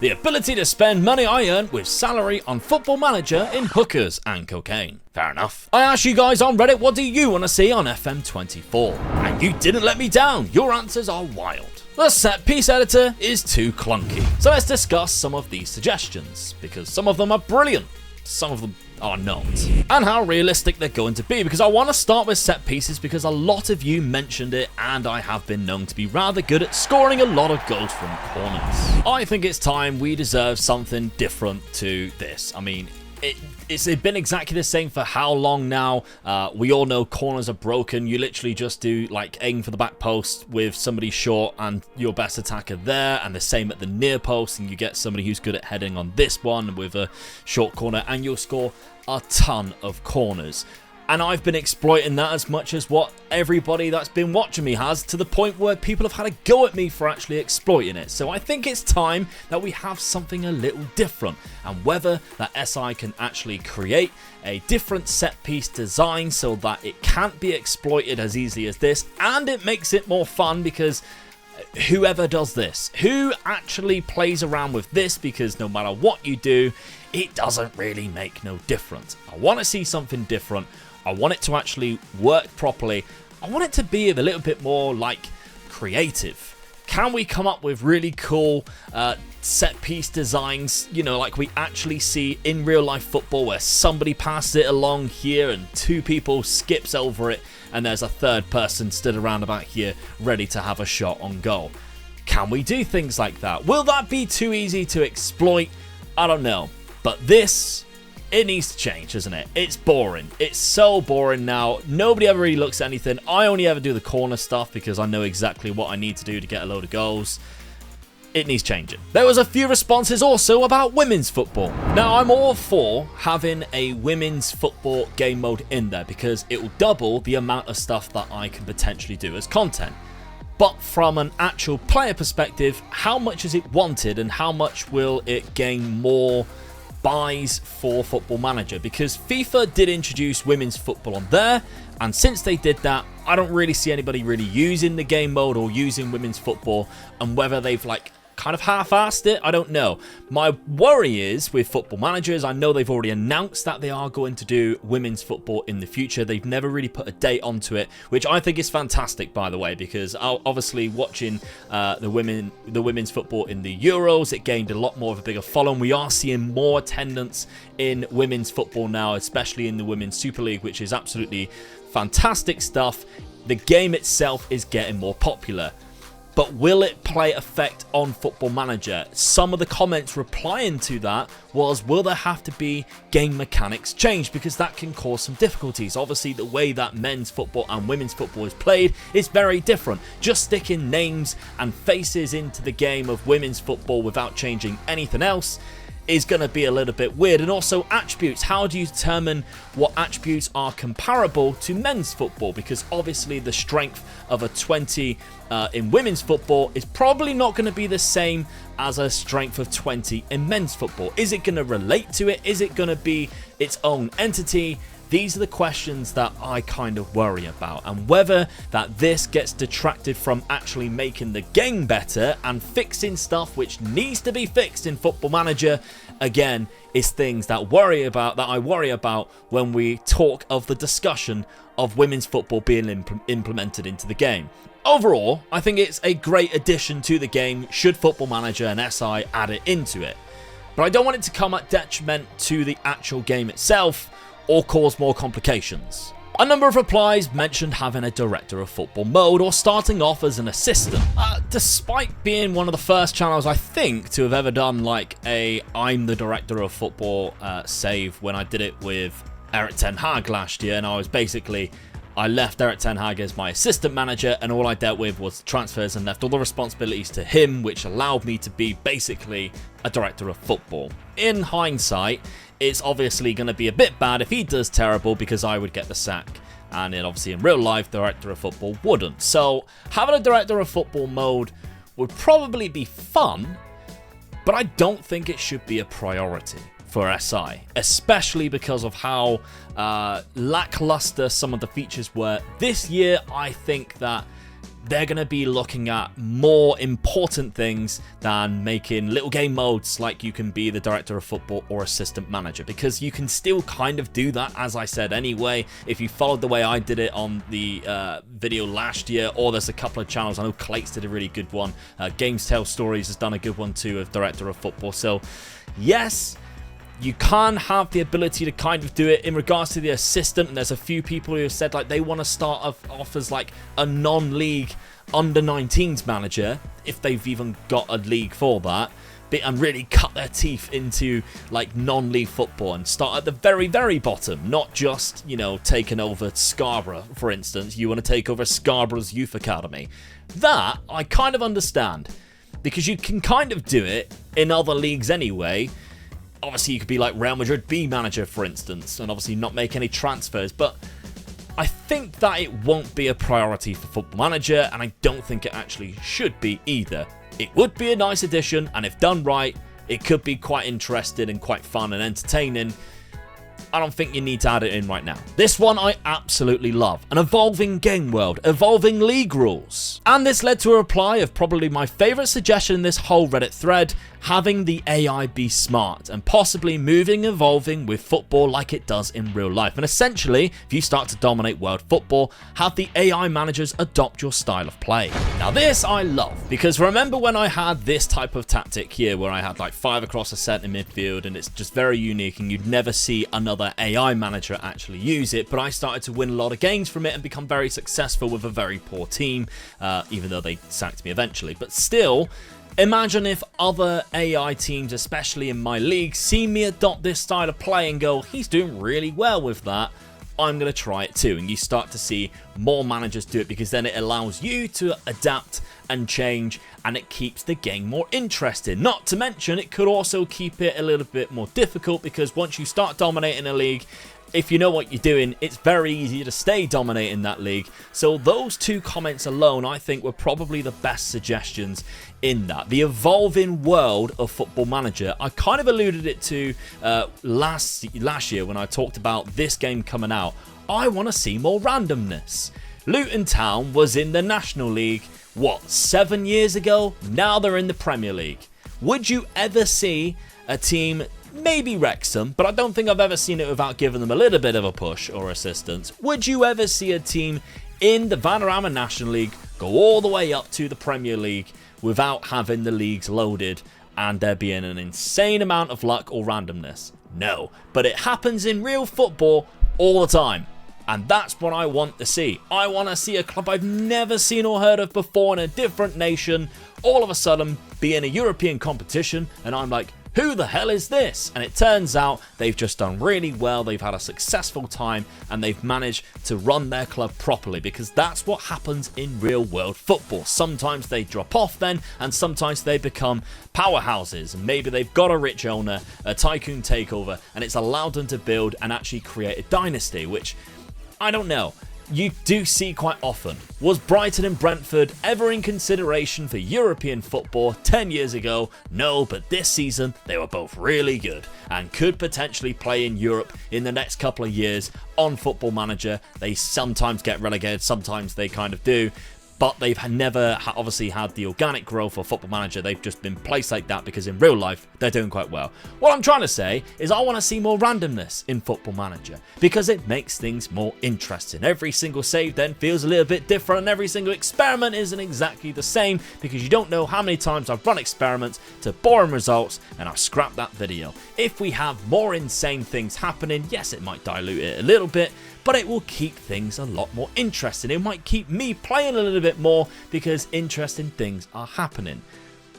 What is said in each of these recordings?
The ability to spend money I earned with salary on Football Manager in hookers and cocaine. Fair enough. I asked you guys on Reddit, what do you want to see on FM24? And you didn't let me down. Your answers are wild. The set piece editor is too clunky. So let's discuss some of these suggestions, because some of them are brilliant, some of them are not, and how realistic they're going to be, because I want to start with set pieces because a lot of you mentioned it and I have been known to be rather good at scoring a lot of goals from corners. I think it's time we deserve something different to this. I mean, it's been exactly the same for how long now? We all know corners are broken. You literally just do like aim for the back post with somebody short and your best attacker there, and the same at the near post, and you get somebody who's good at heading on this one with a short corner, and you'll score a ton of corners. And I've been exploiting that as much as what everybody that's been watching me has, to the point where people have had a go at me for actually exploiting it. So I think it's time that we have something a little different. And whether that SI can actually create a different set piece design so that it can't be exploited as easily as this, and it makes it more fun, because whoever does this, who actually plays around with this, because no matter what you do, it doesn't really make no difference. I want to see something different. I want it to actually work properly. I want it to be a little bit more like creative. Can we come up with really cool set piece designs, you know, like we actually see in real life football, where somebody passes it along here and two people skips over it and there's a third person stood around about here ready to have a shot on goal? Can we do things like that? Will that be too easy to exploit? I don't know. But this, it needs to change, doesn't it? It's boring. It's so boring now. Nobody ever really looks at anything. I only ever do the corner stuff because I know exactly what I need to do to get a load of goals. It needs changing. There was a few responses also about women's football. Now, I'm all for having a women's football game mode in there because it will double the amount of stuff that I can potentially do as content. But from an actual player perspective, how much is it wanted and how much will it gain more buys for Football Manager? Because FIFA did introduce women's football on there, and since they did that, I don't really see anybody really using the game mode or using women's football, and whether they've like kind of half-assed it, I don't know. My worry is with Football Manager is I know they've already announced that they are going to do women's football in the future. They've never really put a date onto it, which I think is fantastic, by the way, because obviously watching the women's football in the Euros, it gained a lot more of a bigger following. We are seeing more attendance in women's football now, especially in the Women's Super League, which is absolutely fantastic stuff. The game itself is getting more popular. But will it play effect on Football Manager? Some of the comments replying to that was, will there have to be game mechanics changed? Because that can cause some difficulties. Obviously, the way that men's football and women's football is played is very different. Just sticking names and faces into the game of women's football without changing anything else is going to be a little bit weird. And also attributes. How do you determine what attributes are comparable to men's football? Because obviously the strength of a 20 in women's football is probably not going to be the same as a strength of 20 in men's football. Is it going to relate to it? Is it going to be its own entity? These are the questions that I kind of worry about, and whether that this gets detracted from actually making the game better and fixing stuff which needs to be fixed in Football Manager, again, is things that I worry about when we talk of the discussion of women's football being implemented into the game. Overall, I think it's a great addition to the game should Football Manager and SI add it into it. But I don't want it to come at detriment to the actual game itself or cause more complications. A number of replies mentioned having a director of football mode or starting off as an assistant. Despite being one of the first channels, I think, to have ever done like a I'm the director of football save when I did it with Erik ten Hag last year, and I left Erik ten Hag as my assistant manager, and all I dealt with was transfers and left all the responsibilities to him, which allowed me to be basically a director of football. In hindsight, it's obviously going to be a bit bad if he does terrible, because I would get the sack, and then obviously in real life, director of football wouldn't. So having a director of football mode would probably be fun, but I don't think it should be a priority for SI, especially because of how lackluster some of the features were this year. I think that they're going to be looking at more important things than making little game modes like you can be the director of football or assistant manager, because you can still kind of do that, as I said anyway, if you followed the way I did it on the video last year, or there's a couple of channels. I know Clates did a really good one. Games Tell Stories has done a good one too of director of football. So yes, you can have the ability to kind of do it in regards to the assistant, and there's a few people who have said like they want to start off as like a non-league under 19s manager, if they've even got a league for that, and really cut their teeth into like non-league football and start at the very, very bottom, not just, you know, taking over Scarborough, for instance. You want to take over Scarborough's youth academy. That I kind of understand, because you can kind of do it in other leagues anyway. Obviously, you could be like Real Madrid B manager, for instance, and obviously not make any transfers. But I think that it won't be a priority for Football Manager, and I don't think it actually should be either. It would be a nice addition, and if done right, it could be quite interesting and quite fun and entertaining. I don't think you need to add it in right now. This one I absolutely love. An evolving game world, evolving league rules. And this led to a reply of probably my favourite suggestion in this whole Reddit thread, having the AI be smart and possibly moving, evolving with football like it does in real life. And essentially, if you start to dominate world football, have the AI managers adopt your style of play. Now this I love, because remember when I had this type of tactic here where I had like 5 across a centre midfield, and it's just very unique and you'd never see another AI manager actually use it, but I started to win a lot of games from it and become very successful with a very poor team, even though they sacked me eventually. But still, imagine if other AI teams, especially in my league, see me adopt this style of play and go, he's doing really well with that, I'm going to try it too. And you start to see more managers do it, because then it allows you to adapt and change, and it keeps the game more interesting. Not to mention, it could also keep it a little bit more difficult, because once you start dominating a league, if you know what you're doing, it's very easy to stay dominating that league. So those 2 comments alone, I think, were probably the best suggestions in that. The evolving world of Football Manager, I kind of alluded it to last year when I talked about this game coming out. I want to see more randomness. Luton Town was in the National League, what, 7 years ago? Now they're in the Premier League. Would you ever see a team, maybe Wrexham, but I don't think I've ever seen it without giving them a little bit of a push or assistance, would you ever see a team in the Vanarama National League go all the way up to the Premier League without having the leagues loaded and there being an insane amount of luck or randomness? No, but it happens in real football all the time. And that's what I want to see. I want to see a club I've never seen or heard of before in a different nation all of a sudden be in a European competition, and I'm like, who the hell is this? And it turns out they've just done really well, they've had a successful time, and they've managed to run their club properly, because that's what happens in real world football. Sometimes they drop off then, and sometimes they become powerhouses, and maybe they've got a rich owner, a tycoon takeover, and it's allowed them to build and actually create a dynasty, which, I don't know, you do see quite often. Was Brighton and Brentford ever in consideration for European football 10 years ago? No, but this season they were both really good and could potentially play in Europe in the next couple of years on Football Manager. They sometimes get relegated, sometimes they kind of do, but they've never obviously had the organic growth for Football Manager. They've just been placed like that because in real life, they're doing quite well. What I'm trying to say is I want to see more randomness in Football Manager, because it makes things more interesting. Every single save then feels a little bit different, and every single experiment isn't exactly the same, because you don't know how many times I've run experiments to boring results and I've scrapped that video. If we have more insane things happening, yes, it might dilute it a little bit, but it will keep things a lot more interesting. It might keep me playing a little bit more because interesting things are happening.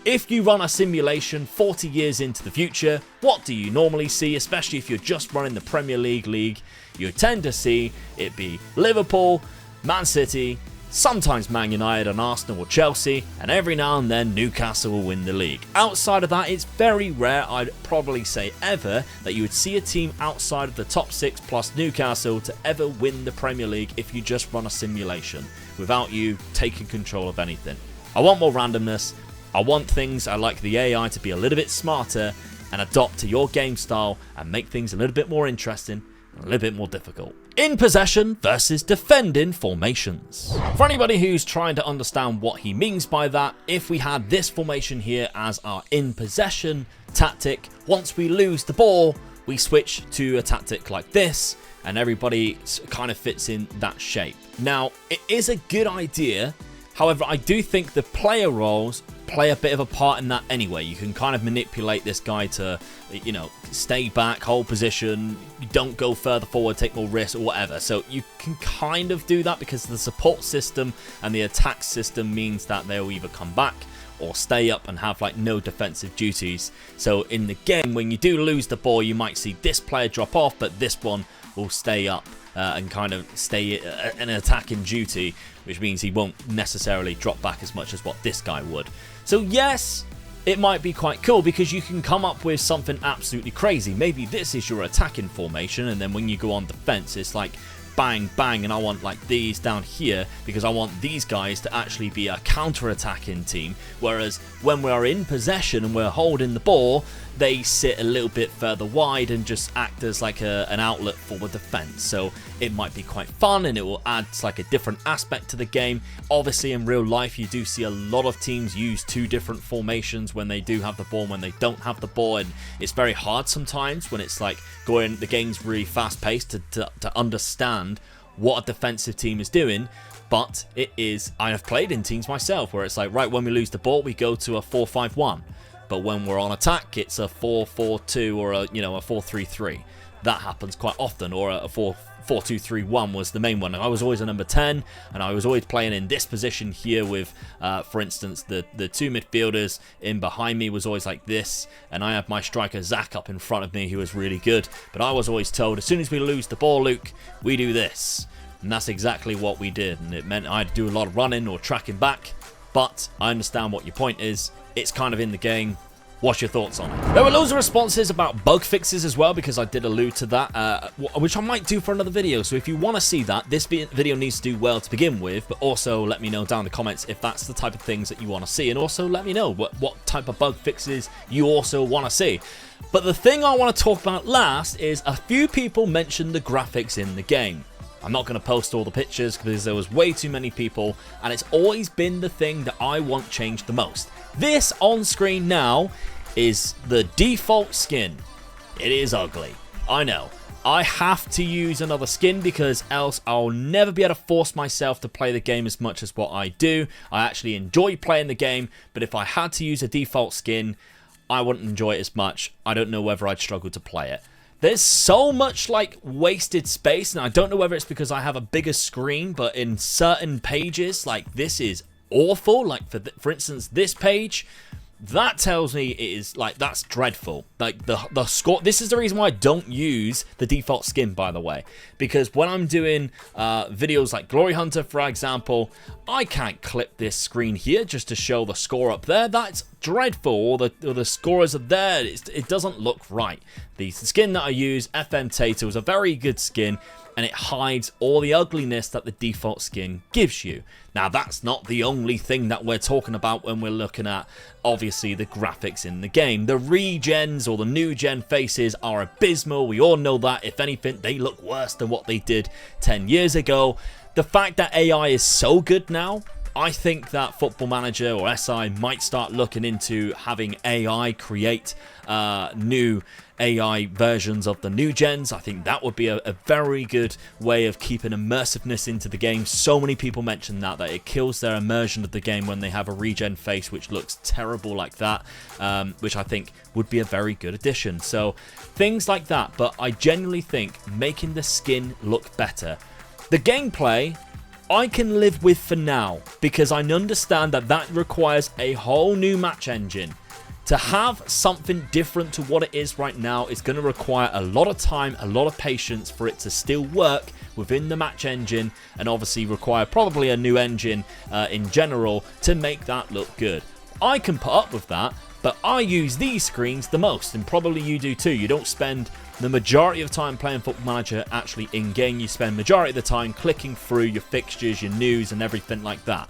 If you run a simulation 40 years into the future, what do you normally see, especially if you're just running the Premier League? You tend to see it be Liverpool, Man City, sometimes Man United and Arsenal or Chelsea, and every now and then Newcastle will win the league. Outside of that, it's very rare, I'd probably say ever, that you would see a team outside of the top 6 plus Newcastle to ever win the Premier League if you just run a simulation without you taking control of anything. I want more randomness. I want things, I like the AI to be a little bit smarter and adopt to your game style and make things a little bit more interesting. a little bit more difficult. In possession versus defending formations. For anybody who's trying to understand what he means by that, if we had this formation here as our in possession tactic, once we lose the ball, we switch to a tactic like this, and everybody kind of fits in that shape. Now, it is a good idea. However, I do think the player roles play a bit of a part in that anyway. You can kind of manipulate this guy to, you know, stay back, hold position, don't go further forward, take more risks or whatever. So you can kind of do that because the support system and the attack system means that they'll either come back or stay up and have like no defensive duties. So in the game, when you do lose the ball, you might see this player drop off, but this one will stay up and kind of stay in attacking duty, which means he won't necessarily drop back as much as what this guy would. So yes, it might be quite cool because you can come up with something absolutely crazy. Maybe this is your attacking formation, and then when you go on defense, it's like bang, bang, and I want like these down here because I want these guys to actually be a counter-attacking team, whereas when we're in possession and we're holding the ball, they sit a little bit further wide and just act as like an outlet for the defense. So it might be quite fun, and it will add like a different aspect to the game. Obviously in real life you do see a lot of teams use two different formations when they do have the ball and when they don't have the ball, and it's very hard sometimes when it's like the game's really fast paced to understand what a defensive team is doing. But it is, I have played in teams myself where it's like, right, when we lose the ball we go to a 4-5-1. But when we're on attack, it's a 4-4-2 or a 4-3-3. That happens quite often, or a 4-2-3-1 was the main one. And I was always a number 10, and I was always playing in this position here with, for instance, the two midfielders in behind me was always like this, and I had my striker Zach up in front of me who was really good. But I was always told, as soon as we lose the ball, Luke, we do this. And that's exactly what we did, and it meant I had to do a lot of running or tracking back. But I understand what your point is. It's kind of in the game. What's your thoughts on it? There were loads of responses about bug fixes as well, because I did allude to that, which I might do for another video. So if you want to see that, this video needs to do well to begin with, but also let me know down in the comments if that's the type of things that you want to see, and also let me know what type of bug fixes you also want to see. But the thing I want to talk about last is a few people mentioned the graphics in the game. I'm not going to post all the pictures because there was way too many people, and it's always been the thing that I want changed the most. This on screen now is the default skin. It is ugly. I know. I have to use another skin because else I'll never be able to force myself to play the game as much as what I do. I actually enjoy playing the game, but if I had to use a default skin, I wouldn't enjoy it as much. I don't know whether I'd struggle to play it. There's so much like wasted space, and I don't know whether it's because I have a bigger screen, but in certain pages, like this is awful. Like for instance, this page, that tells me it is like, that's dreadful. Like the score, this is the reason why I don't use the default skin, by the way, because when I'm doing videos like Glory Hunter, for example, I can't clip this screen here just to show the score up there. That's dreadful. Or the scores are there. It doesn't look right. The skin that I use, FM Tato, is a very good skin, and it hides all the ugliness that the default skin gives you. Now, that's not the only thing that we're talking about when we're looking at, obviously, the graphics in the game. The regens or the new gen faces are abysmal. We all know that. If anything, they look worse than what they did 10 years ago. The fact that AI is so good now, I think that Football Manager or SI might start looking into having AI create new AI versions of the new gens. I think that would be a very good way of keeping immersiveness into the game. So many people mention that it kills their immersion of the game when they have a regen face which looks terrible like that, which I think would be a very good addition. So things like that, but I genuinely think making the skin look better. The gameplay I can live with for now, because I understand that that requires a whole new match engine. To have something different to what it is right now is going to require a lot of time, a lot of patience for it to still work within the match engine, and obviously require probably a new engine in general to make that look good. I can put up with that, but I use these screens the most, and probably you do too. You don't spend the majority of time playing Football Manager actually in-game. You spend majority of the time clicking through your fixtures, your news, and everything like that.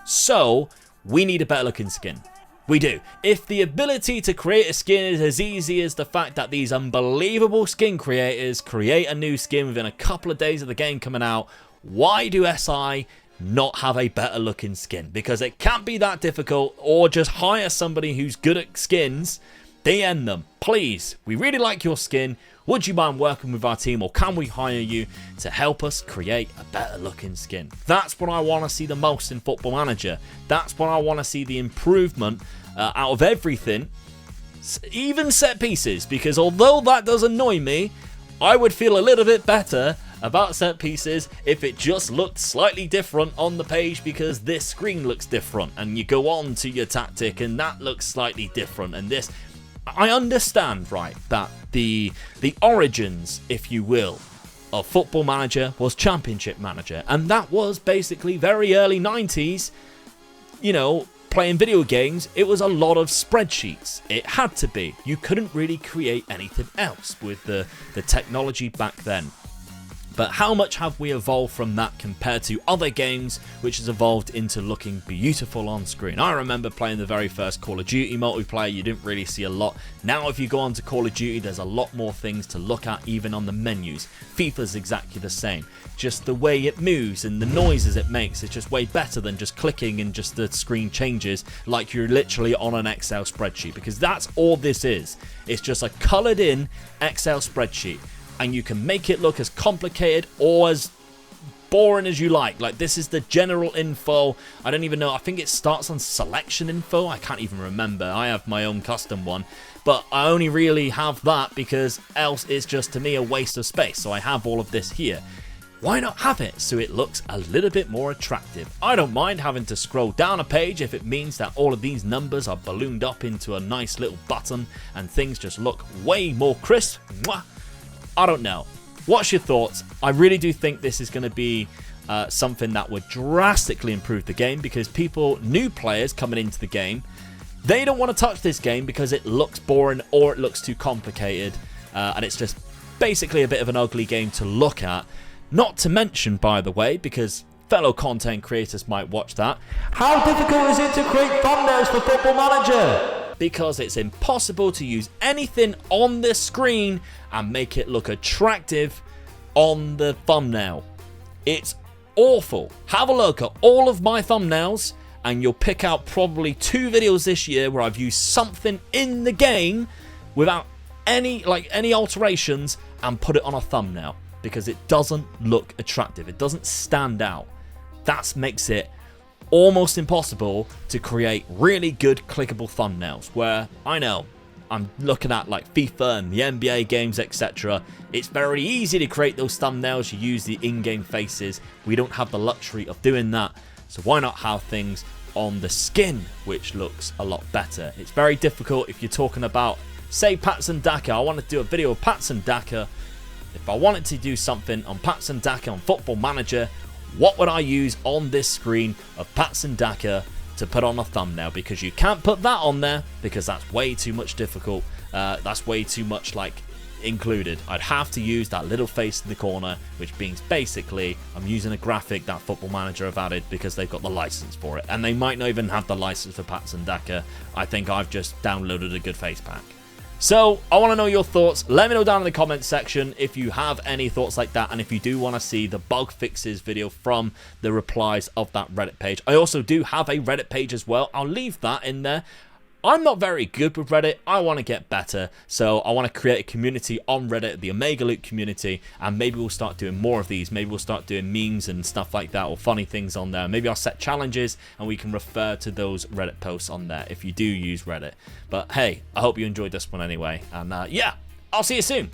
So we need a better looking skin. We do. If the ability to create a skin is as easy as the fact that these unbelievable skin creators create a new skin within a couple of days of the game coming out, why do SI not have a better looking skin? Because it can't be that difficult, or just hire somebody who's good at skins, DM them. Please, we really like your skin. Would you mind working with our team, or can we hire you to help us create a better looking skin? That's what I want to see the most in Football Manager. That's what I want to see the improvement out of everything, even set pieces, because although that does annoy me, I would feel a little bit better about set pieces if it just looked slightly different on the page, because this screen looks different, and you go on to your tactic and that looks slightly different, and this... I understand, right, that the origins, if you will, of Football Manager was Championship Manager, and that was basically very early 90s, you know, playing video games. It was a lot of spreadsheets. It had to be. You couldn't really create anything else with the technology back then. But how much have we evolved from that compared to other games, which has evolved into looking beautiful on screen? I remember playing the very first Call of Duty multiplayer. You didn't really see a lot. Now if you go on to Call of Duty, there's a lot more things to look at, even on the menus. FIFA's exactly the same. Just the way it moves and the noises it makes, it's just way better than just clicking and just the screen changes like you're literally on an Excel spreadsheet, because that's all this is. It's just a coloured in Excel spreadsheet. And you can make it look as complicated or as boring as you like. Like, this is the general info. I don't even know. I think it starts on selection info. I can't even remember. I have my own custom one. But I only really have that because else it's just, to me, a waste of space. So I have all of this here. Why not have it so it looks a little bit more attractive? I don't mind having to scroll down a page if it means that all of these numbers are ballooned up into a nice little button and things just look way more crisp. Mwah! I don't know. What's your thoughts? I really do think this is going to be something that would drastically improve the game, because people, new players coming into the game, they don't want to touch this game because it looks boring or it looks too complicated, and it's just basically a bit of an ugly game to look at. Not to mention, by the way, because fellow content creators might watch that, how difficult is it to create thumbnails for Football Manager? Because it's impossible to use anything on this screen and make it look attractive on the thumbnail. It's awful. Have a look at all of my thumbnails and you'll pick out probably 2 videos this year where I've used something in the game without any alterations and put it on a thumbnail, because it doesn't look attractive. It doesn't stand out. That makes it almost impossible to create really good clickable thumbnails, where I know I'm looking at like FIFA and the NBA games, etc. It's very easy to create those thumbnails. You use the in-game faces. We don't have the luxury of doing that, so why not have things on the skin which looks a lot better? It's very difficult if you're talking about, say, Patson Daka. I want to do a video of Patson Daka. If I wanted to do something on Patson Daka on Football Manager, what would I use on this screen of Patson Daka to put on a thumbnail? Because you can't put that on there, because that's way too much difficult. That's way too much like included. I'd have to use that little face in the corner, which means basically I'm using a graphic that Football Manager have added because they've got the license for it. And they might not even have the license for Patson Daka. I think I've just downloaded a good face pack. So, I want to know your thoughts. Let me know down in the comments section if you have any thoughts like that, and if you do want to see the bug fixes video from the replies of that Reddit page. I also do have a Reddit page as well. I'll leave that in there. I'm not very good with Reddit. I want to get better, so I want to create a community on Reddit, the Omega Loot community, and maybe we'll start doing more of these. Maybe we'll start doing memes and stuff like that, or funny things on there. Maybe I'll set challenges and we can refer to those Reddit posts on there if you do use Reddit. But hey, I hope you enjoyed this one anyway, and yeah, I'll see you soon.